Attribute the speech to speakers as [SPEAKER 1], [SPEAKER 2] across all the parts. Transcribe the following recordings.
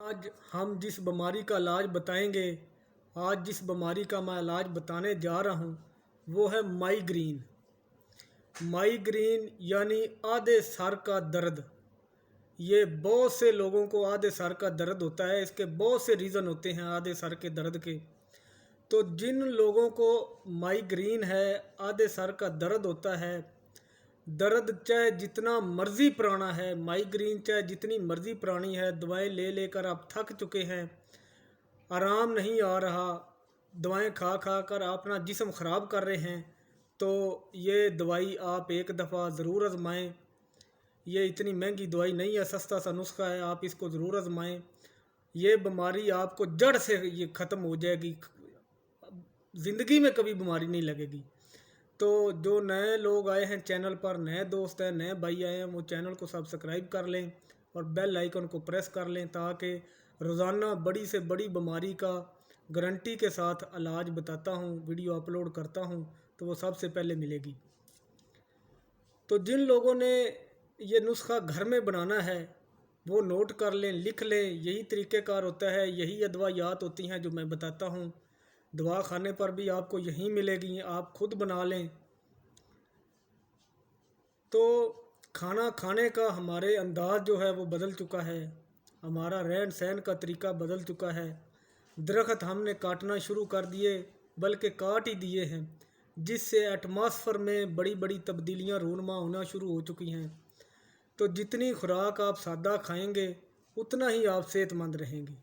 [SPEAKER 1] आज हम जिस बीमारी का इलाज बताएंगे, आज जिस बीमारी का मैं इलाज बताने जा रहा हूँ वो है माइग्रेन। माइग्रेन यानी आधे सर का दर्द। ये बहुत से लोगों को आधे सर का दर्द होता है। इसके बहुत से रीज़न होते हैं आधे सर के दर्द के। तो जिन लोगों को माइग्रेन है, आधे सर का दर्द होता है, दर्द चाहे जितना मर्ज़ी पुराना है, माइग्रेन चाहे जितनी मर्ज़ी पुरानी है, दवाएं ले लेकर आप थक चुके हैं, आराम नहीं आ रहा, दवाएं खा खा कर आप अपना जिस्म ख़राब कर रहे हैं, तो ये दवाई आप एक दफ़ा ज़रूर आजमाएं। ये इतनी महंगी दवाई नहीं है, सस्ता सा नुस्खा है, आप इसको ज़रूर आजमाएं। ये बीमारी आपको जड़ से ये ख़त्म हो जाएगी, ज़िंदगी में कभी बीमारी नहीं लगेगी। तो जो नए लोग आए हैं चैनल पर, नए दोस्त हैं, नए भाई आए हैं, वो चैनल को सब्सक्राइब कर लें और बेल आइकन को प्रेस कर लें, ताकि रोज़ाना बड़ी से बड़ी बीमारी का गारंटी के साथ इलाज बताता हूँ, वीडियो अपलोड करता हूँ, तो वो सबसे पहले मिलेगी। तो जिन लोगों ने ये नुस्खा घर में बनाना है वो नोट कर लें, लिख लें। यही तरीक़ेकार होता है, यही अदवायात होती हैं जो मैं बताता हूँ। दवा खाने पर भी आपको यही मिलेगी, आप खुद बना लें। तो खाना खाने का हमारे अंदाज़ जो है वो बदल चुका है, हमारा रहन सहन का तरीका बदल चुका है। दरख्त हमने काटना शुरू कर दिए, बल्कि काट ही दिए हैं, जिससे एटमॉस्फेयर में बड़ी बड़ी तब्दीलियां रूनुमा होना शुरू हो चुकी हैं। तो जितनी खुराक आप सादा खाएंगे उतना ही आप सेहतमंद रहेंगे।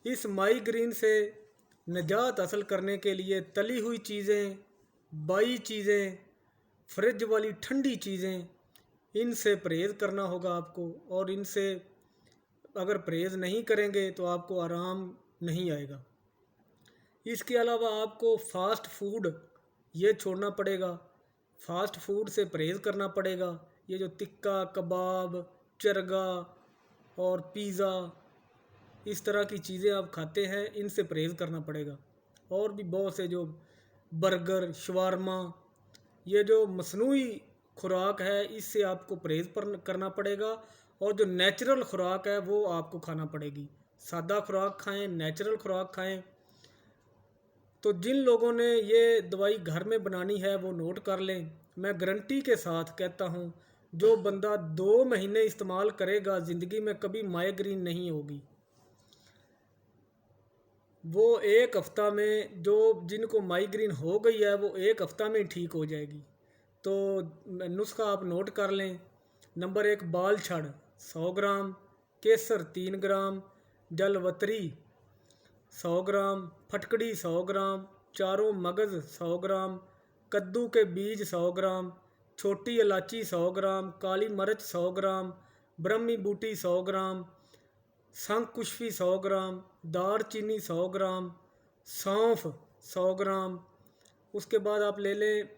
[SPEAKER 1] इस माइग्रेन से निजात हासिल करने के लिए तली हुई चीज़ें, बाई चीज़ें, फ्रिज वाली ठंडी चीज़ें, इनसे परहेज़ करना होगा आपको। और इनसे अगर परहेज़ नहीं करेंगे तो आपको आराम नहीं आएगा। इसके अलावा आपको फ़ास्ट फूड ये छोड़ना पड़ेगा, फ़ास्ट फूड से परहेज़ करना पड़ेगा। ये जो टिक्का, कबाब, चरगा और पिज़्ज़ा, इस तरह की चीज़ें आप खाते हैं, इनसे परहेज़ करना पड़ेगा। और भी बहुत से जो बर्गर, शवारमा, ये जो मसनूई खुराक है, इससे आपको परहेज़ करना पड़ेगा। और जो नेचुरल खुराक है वो आपको खाना पड़ेगी। सादा खुराक खाएं, नेचुरल खुराक खाएं। तो जिन लोगों ने ये दवाई घर में बनानी है वो नोट कर लें। मैं गारंटी के साथ कहता हूँ, जो बंदा 2 महीने इस्तेमाल करेगा ज़िंदगी में कभी माइग्रेन नहीं होगी। वो एक हफ़्ता में, जो जिनको माइग्रेन हो गई है वो एक हफ़्ता में ठीक हो जाएगी। तो नुस्खा आप नोट कर लें। नंबर 1, बाल छड़ 100 ग्राम, केसर 3 ग्राम, जलवतरी 100 ग्राम, फटकड़ी 100 ग्राम, चारों मगज़ 100 ग्राम, कद्दू के बीज 100 ग्राम, छोटी इलायची 100 ग्राम, काली मिर्च 100 ग्राम, ब्रह्मी बूटी 100 ग्राम, शंखपुष्पी 100 ग्राम, दार चीनी 100 ग्राम, सौंफ 100 ग्राम। उसके बाद आप ले लें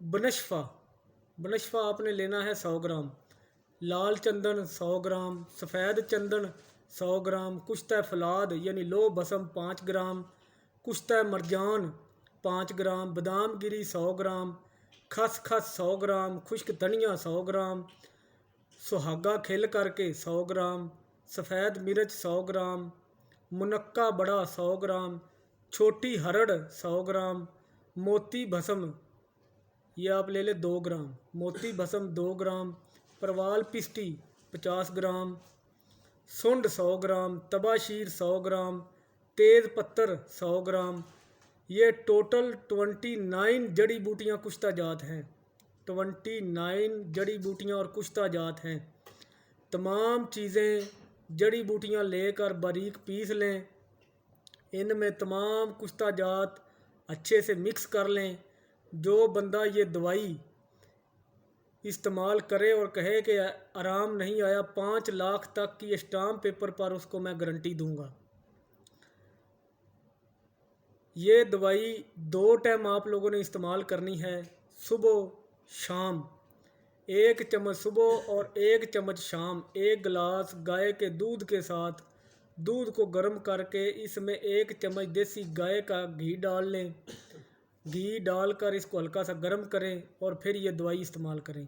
[SPEAKER 1] बनशफ़ा। बनशफ़ा आपने लेना है 100 ग्राम, लाल चंदन 100 ग्राम, सफ़ेद चंदन 100 ग्राम, कुश्ता फलाद यानी लो बसम 5 ग्राम, कुश्ता मरजान 5 ग्राम, बादाम गिरी 100 ग्राम, खसखस 100 ग्राम, खुश्क धनिया 100 ग्राम, सुहागा खिल करके 100 ग्राम, सफ़ेद मिर्च 100 ग्राम, मुनक्का बड़ा 100 ग्राम, छोटी हरड़ 100 ग्राम, मोती भस्म ये आप ले लें 2 ग्राम, मोती भस्म 2 ग्राम, परवाल पिस्टी 50 ग्राम, सुंड 100 ग्राम, तबाशीर 100 ग्राम, तेज़ पत्तर 100 ग्राम। ये टोटल 29 जड़ी बूटियाँ कुश्ता जात हैं। 29 जड़ी बूटियाँ और कुश्ता जात हैं। तमाम चीज़ें, जड़ी बूटियाँ लेकर बारीक पीस लें। इनमें तमाम कुश्ता जात अच्छे से मिक्स कर लें। जो बंदा ये दवाई इस्तेमाल करे और कहे कि आराम नहीं आया, 5 लाख तक की स्टाम्प पेपर पर उसको मैं गारंटी दूंगा। ये दवाई 2 टाइम आप लोगों ने इस्तेमाल करनी है, सुबह शाम। 1 चम्मच सुबह और 1 चम्मच शाम। 1 गिलास गाय के दूध के साथ, दूध को गर्म करके इसमें 1 चम्मच देसी गाय का घी डाल लें। घी डालकर इसको हल्का सा गर्म करें और फिर ये दवाई इस्तेमाल करें।